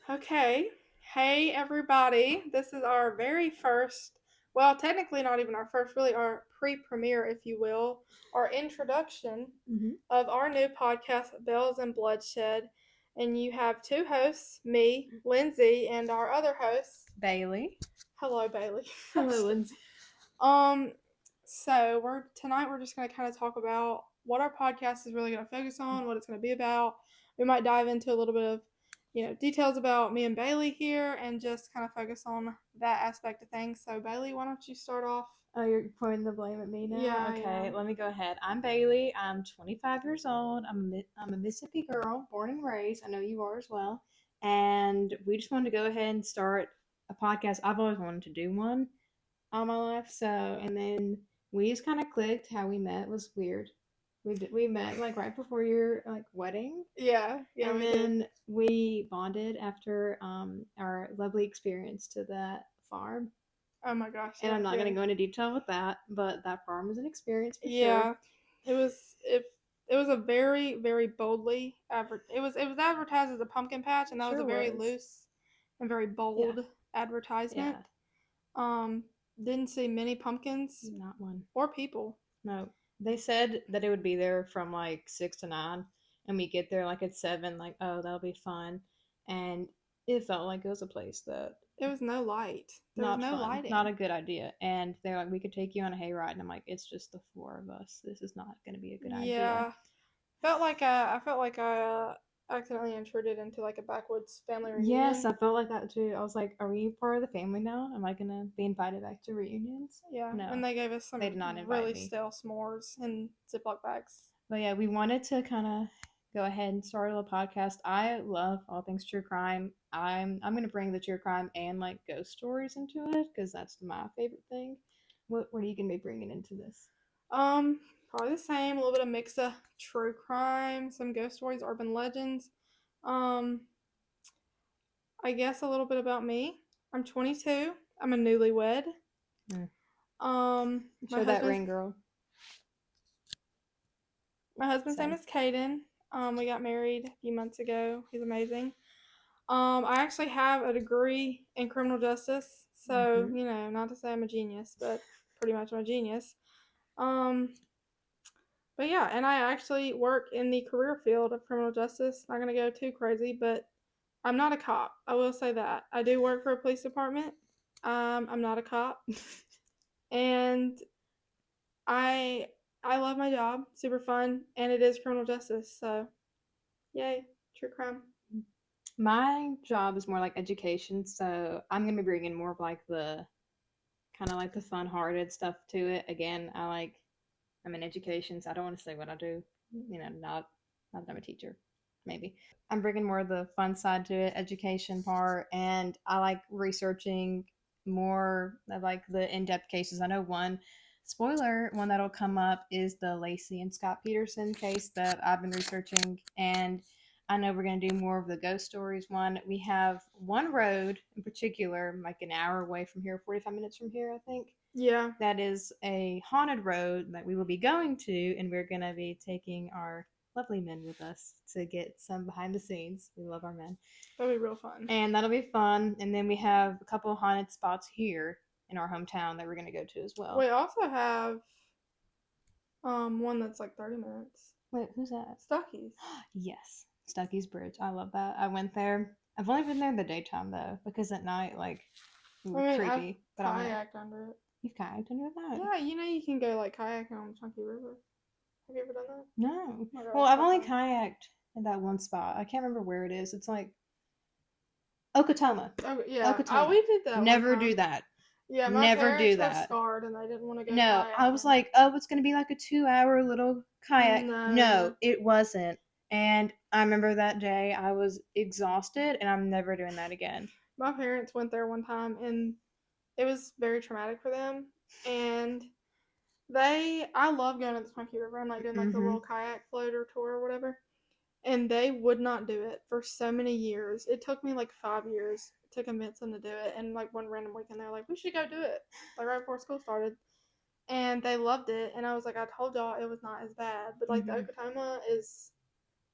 Okay. Hey, everybody. This is our very first, well, technically not even our first, really our pre-premiere, if you will, our introduction of our new podcast, Belles and Bloodshed. And you have two hosts, me, Lindsey, and our other host, Bailey. hello, Bailey. Hello, Lindsey. Um, so we're just gonna kind of talk about what our podcast is really gonna focus on, what it's gonna be about. We might dive into a little bit of, details about me and Bailey here, and just kind of focus on that aspect of things. So Bailey, why don't you start off? Oh, you're pointing the blame at me now? Yeah, Okay, yeah. let me go ahead. I'm Bailey. I'm 25 years old. I'm a Mississippi girl, born and raised. I know you are as well. And we just wanted to go ahead and start a podcast. I've always wanted to do one all my life. So, and then we just kind of clicked. How we met was weird. We met like right before your like wedding. Yeah, And we then did. we bonded after our lovely experience to that farm. Oh my gosh. And Yeah, I'm not we going to did. go into detail with that, but that farm was an experience for sure. Yeah, it was it was a very very boldly it was advertised as a pumpkin patch, and that was a Sure very was. loose and very Yeah. bold advertisement. Yeah. Um, didn't see many pumpkins Not one. or people. No. They said that it would be there from like 6 to 9, and we get there like at 7, like, oh, that'll be fun. And it felt like it was a place that There was no light. There was not no fun, lighting. not a good idea. And they're like, we could take you on a hayride, and I'm like, it's just the four of us. This is not going to be a good idea. Yeah, I felt like I accidentally intruded into like a backwoods family Yes, reunion. I felt like that too. I was like, are we part of the family now? Am I gonna be invited back to reunions? Yeah, No, and they gave us they some did not invite really me. stale s'mores in Ziploc bags. But yeah, we wanted to kind of go ahead and start a little podcast. I love all things true crime. I'm gonna bring the true crime and like ghost stories into it because that's my favorite thing. What are you gonna be bringing into this? Probably the same. A little bit of mix of true crime, some ghost stories, urban legends. Um, I guess a little bit about me. I'm 22. I'm a newlywed. Mm. My Show that husband's ring, girl. name Same. is Caden. We got married a few months ago. He's amazing. I actually have a degree in criminal justice, so not to say I'm a genius, but pretty much I'm a genius. Um, but yeah, and I actually work in the career field of criminal justice. Not gonna go too crazy, but I'm not a cop. I will say that I do work for a police department. I'm not a cop, and I I love my job. Super fun, and it is criminal justice. So, yay, true crime. My job is more like education, so I'm gonna be bringing more of like the kind of like the fun-hearted stuff to it. Again, I'm in education, so I don't want to say what I do. Not that I'm a teacher, maybe. I'm bringing more of the fun side to it, education part, and I like researching more of like the in-depth cases. I know one that'll come up is the Lacey and Scott Peterson case that I've been researching, and I know we're going to do more of the ghost stories one. We have one road in particular, like an hour away from here, 45 minutes from here, I think. Yeah. That is a haunted road that we will be going to, and we're going to be taking our lovely men with us to get some behind the scenes. We love our men. That'll be real fun. And that'll be fun. And then we have a couple of haunted spots here in our hometown that we're going to go to as well. We also have one that's like 30 minutes. Wait, who's that? Stuckey's. Yes, Stuckey's Bridge. I love that. I went there. I've only been there in the daytime though, because at night, like, creepy. I've kayaked under it. You've kayaked under that? Yeah, you can go like kayaking on the Chunky River. Have you ever done that? No. Oh Well, I've only kayaked in that one spot. I can't remember where it is. It's like Okatoma. Oh yeah. Okatoma. We did that. Never do that. Yeah, my Never parents do were that. scarred and they didn't want to go. No, I was like, oh, it's gonna be like a 2-hour little kayak. No, it wasn't. And I remember that day I was exhausted, and I'm never doing that again. My parents went there one time, and it was very traumatic for them. And I love going to the Chunky River. I'm like doing like the little kayak floater tour or whatever. And they would not do it for so many years. It took me like 5 years to convince them to do it. And like one random weekend, they're like, we should go do it. Like right before school started. And they loved it. And I was like, I told y'all it was not as bad. But like the Okatoma is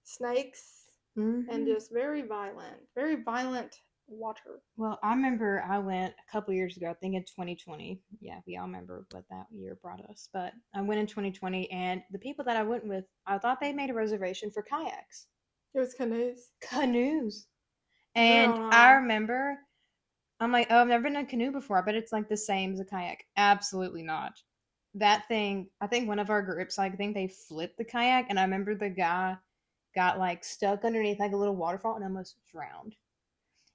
snakes and just very violent water. Well, I remember I went a couple years ago, I think in 2020. Yeah, we all remember what that year brought us. But I went in 2020, and the people that I went with, I thought they made a reservation for kayaks. It was canoes. Canoes. Girl, And I no. remember, I'm like, oh, I've never been in a canoe before. I bet it's like the same as a kayak. Absolutely not. That thing, I think one of our groups, like, I think they flipped the kayak, and I remember the guy got like stuck underneath like a little waterfall and almost drowned.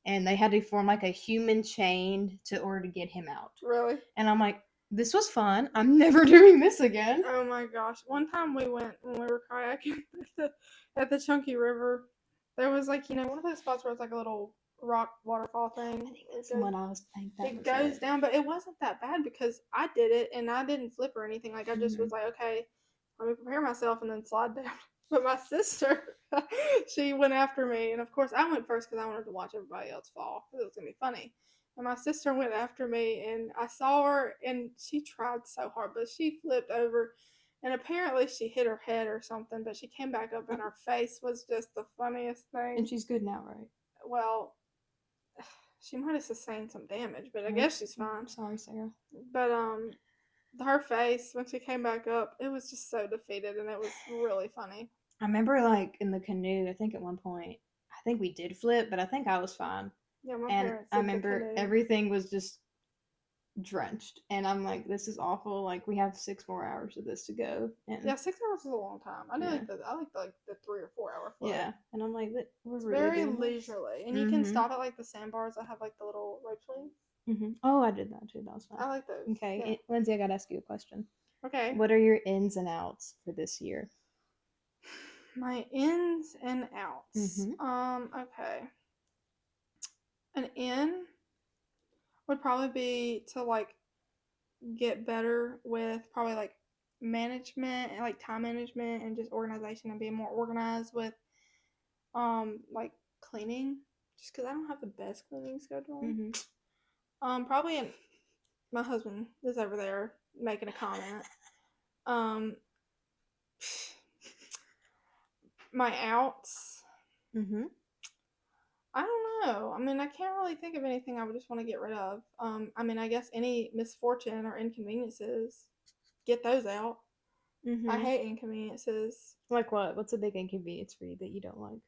And they had to form like a human chain to order to get him out. Really? And I'm like, this was fun. I'm never doing this again. Oh my gosh. One time we went when we were kayaking at the Chunky River. There was like, one of those spots where it's like a little rock waterfall thing. I think that's the one I was thinking. It goes down, but it wasn't that bad because I did it and I didn't flip or anything. Like I just was like, okay, let me prepare myself and then slide down. But my sister, she went after me, and of course I went first because I wanted to watch everybody else fall because it was gonna be funny. And my sister went after me, and I saw her, and she tried so hard, but she flipped over, and apparently she hit her head or something. But she came back up, and her face was just the funniest thing. And she's good now, right? Well, she might have sustained some damage, but I guess she's fine. I'm sorry, Sarah. But her face when she came back up, it was just so defeated, and it was really funny. I remember like in the canoe, I think at one point, I think we did flip, but I think I was fine. Yeah, my And parents I did the remember canoe. everything was just drenched, and I'm like, this is awful. Like we have 6 more hours of this to go. And Yeah, 6 hours is a long time. I Yeah. like the 3 or 4 hour flight. yeah, and I'm like, we're It's really very doing this? leisurely, and you can stop at like the sandbars that have like the little rope swings. Oh, I did that too. That was fun. I like those. Okay, Yeah. Lindsay, I gotta ask you a question. Okay. What are your ins and outs for this year? My ins and outs. Mhm. Okay. An in would probably be to like get better with probably like management and like time management and just organization and being more organized with like cleaning, just because I don't have the best cleaning schedule. Probably my husband is over there making a comment. My outs. I don't know. I mean, I can't really think of anything I would just want to get rid of. I mean, I guess any misfortune or inconveniences, get those out. I hate inconveniences. Like what? What's a big inconvenience for you that you don't like?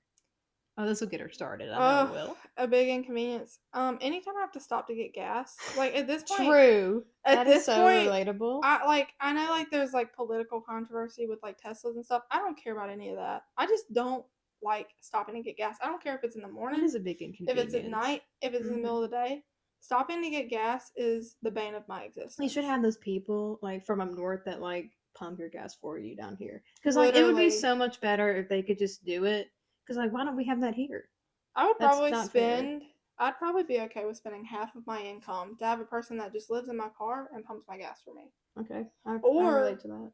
Oh, this will get her started. I know it will. A big inconvenience. Anytime I have to stop to get gas, like at this point. True. At That this is so point, relatable. I know like there's like political controversy with like Teslas and stuff. I don't care about any of that. I just don't like stopping to get gas. I don't care if it's in the morning. It is a big inconvenience. If it's at night, if it's in the middle of the day. Stopping to get gas is the bane of my existence. You should have those people like from up north that like pump your gas for you down here. Because like it would be so much better if they could just do it. Because like why don't we have that here? I would probably spend. I'd probably be okay with spending half of my income to have a person that just lives in my car and pumps my gas for me. Okay, I relate to that.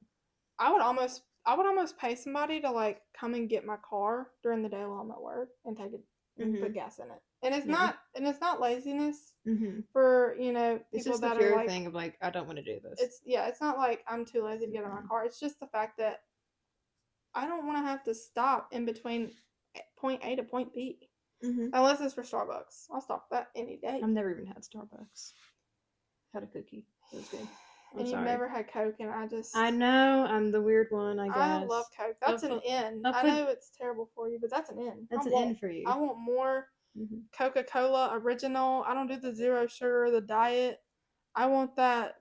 I would almost pay somebody to like come and get my car during the day while I'm at work and take it and put gas in it. And it's not laziness for people it's just that the are like thing of like I don't want to do this. It's not like I'm too lazy to get in my car. It's just the fact that I don't want to have to stop in between point A to point B. Unless it's for Starbucks. I'll stop that any day. I've never even had Starbucks. Had a cookie. It was good. And you've never had Coke, and I know, I'm the weird one, I guess. I love Coke. That's an in. I know it's terrible for you, but that's an in. That's an in for you. I want more Coca-Cola original. I don't do the zero sugar, the diet. I want that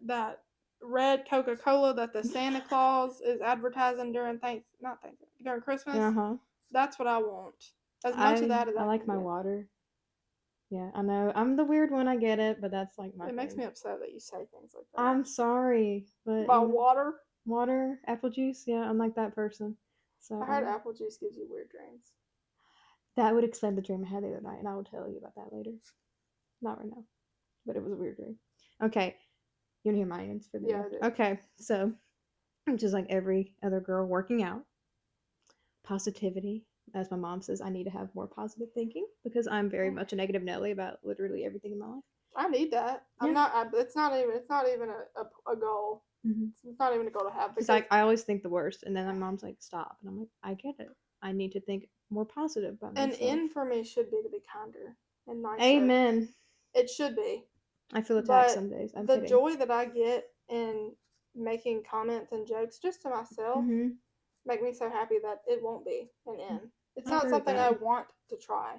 red Coca-Cola that the Santa Claus is advertising during during Christmas. That's what I want. As much of that as I like my water. Yeah, I know. I'm the weird one, I get it, but that's like my thing. Makes me upset that you say things like that. I'm sorry, but about water? Water, apple juice, yeah, I'm like that person. So I heard apple juice gives you weird dreams. That would explain the dream I had the other night, and I will tell you about that later. Not right now, but it was a weird dream. Okay, you want to hear my ends for the year? I do. Okay, so I'm just like every other girl working out. Positivity. As my mom says, I need to have more positive thinking because I'm very much a negative Nelly about literally everything in my life. I need that. Yeah. I'm not. It's not even a goal. It's not even a goal to have. Because like I always think the worst, and then my mom's like, "Stop," and I'm like, "I get it. I need to think more positive about An myself. in for me should be to be kinder and nicer. Amen. It should be. I feel attacked But some days. I'm the kidding. joy that I get in making comments and jokes just to myself make me so happy that it won't be an in. It's not something I want to try.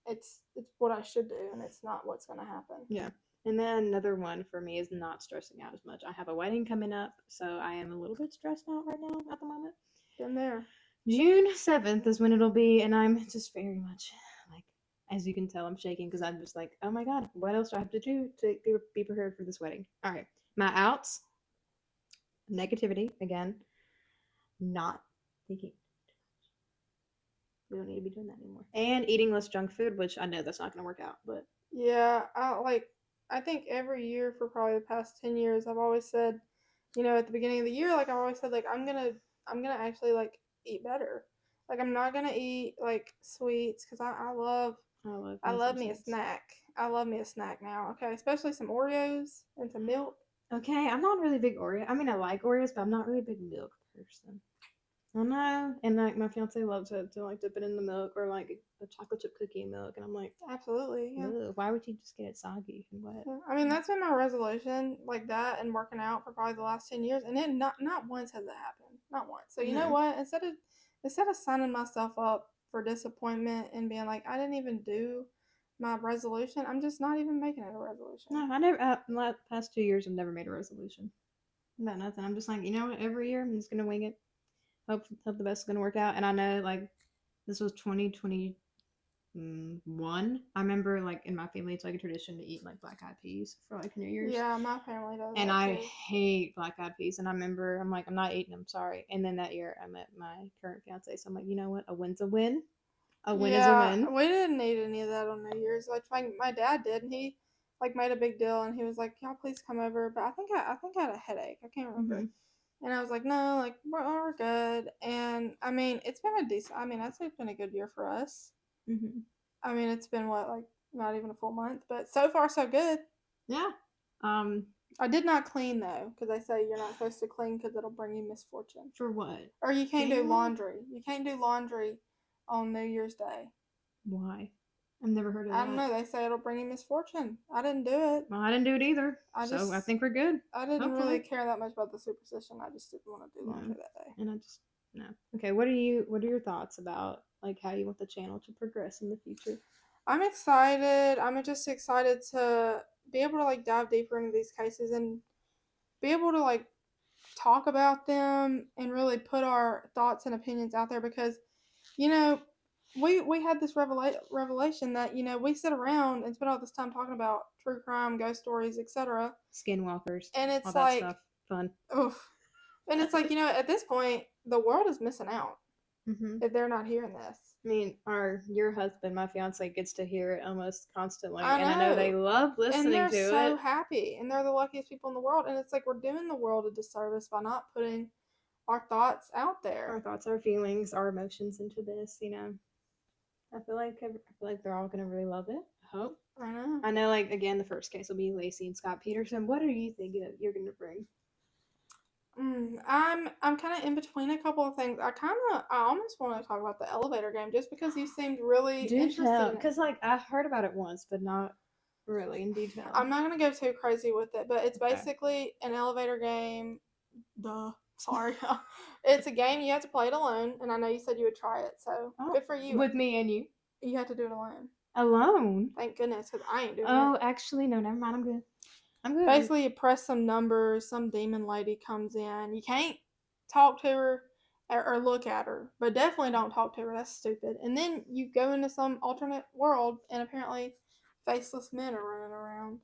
It's what I should do, and it's not what's going to happen. Yeah. And then another one for me is not stressing out as much. I have a wedding coming up, so I am a little bit stressed out right now at the moment. Been there. June 7th is when it'll be, and I'm just very much like, as you can tell, I'm shaking because I'm just like, oh my god, what else do I have to do to be prepared for this wedding? All right, my outs: negativity again, not thinking. We don't need to be doing that anymore, and eating less junk food, which I know that's not going to work out, but yeah, I think every year for probably the past 10 years, I've always said, at the beginning of the year, like I always said, like I'm gonna actually like eat better. Like I'm not gonna eat like sweets because I love me a snack. I love me a snack now. Okay, especially some Oreos and some milk. Okay, I'm not really a big Oreo. I mean, I like Oreos, but I'm not really a big milk person. I know, and like my fiance loves it to like dip it in the milk or like a chocolate chip cookie in milk, and I'm like, absolutely, yeah. Why would you just get it soggy and wet? Yeah. I mean, that's been my resolution, like that, and working out for probably the last 10 years, and it not once has it happened, not once. So you know what? Instead of signing myself up for disappointment and being like I didn't even do my resolution, I'm just not even making it a resolution. No, I never. The past 2 years, I've never made a resolution about nothing. I'm just like, you know what? Every year, I'm just gonna wing it. Hope the best is gonna work out. And I know like this was 2021. I remember like in my family, it's like a tradition to eat like black eyed peas for like New Year's. Yeah, my family does. And I hate black eyed peas. And I remember I'm like, I'm not eating them. Sorry. And then that year, I met my current fiance, so I'm like, you know what? A win's a win. A win is a win. We didn't eat any of that on New Year's. Like my dad did, and he like made a big deal, and he was like, "Y'all please come over." But I think I had a headache. I can't remember. And I was like, "No, like we're good." And I mean, it's been a decent. I mean, I'd say it's been a good year for us. I mean, it's been what, like not even a full month, but so far so good. Yeah. I did not clean though, because they say you're not supposed to clean because it'll bring you misfortune. For what? Or you can't do laundry. You can't do laundry on New Year's Day. Why? I've never heard of that. I don't know. They say it'll bring you misfortune. I didn't do it. Well, I didn't do it either. So I think we're good. I didn't really care that much about the superstition. I just didn't want to do laundry that day. And I just no. Okay, what are your thoughts about like how you want the channel to progress in the future? I'm excited. I'm just excited to be able to like dive deeper into these cases and be able to like talk about them and really put our thoughts and opinions out there because, we had this revelation that, we sit around and spend all this time talking about true crime, ghost stories, etc. Skinwalkers. And it's all that like stuff. Fun. Oof. And it's like, at this point, the world is missing out if they're not hearing this. I mean, your husband, my fiance, gets to hear it almost constantly. And I know they love listening to it. And they're so happy. And they're the luckiest people in the world. And it's like we're doing the world a disservice by not putting our thoughts out there. Our thoughts, our feelings, our emotions into this, I feel like they're all going to really love it. I hope. I know, like, again, the first case will be Lacey and Scott Peterson. What are you thinking that you're going to bring? I'm kind of in between a couple of things. I almost want to talk about the elevator game just because you seemed really interested. Because like I've heard about it once, but not really in detail. I'm not gonna go too crazy with it, but it's basically an elevator game. Sorry, it's a game you have to play it alone, and I know you said you would try it, so good for you. With me and you. You have to do it alone. Alone? Thank goodness, because I ain't doing it. Oh, actually, no, never mind. I'm good. Basically, you press some numbers, some demon lady comes in. You can't talk to her or look at her, but definitely don't talk to her. That's stupid. And then you go into some alternate world, and apparently faceless men are running around.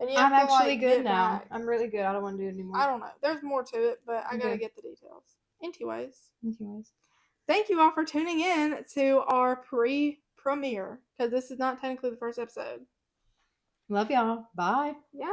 And you have I'm to, actually good now. Back. I'm really good. I don't want to do it anymore. I don't know. There's more to it, but I gotta get the details. Anyways. Thank you all for tuning in to our pre-premiere, because this is not technically the first episode. Love y'all. Bye. Yay.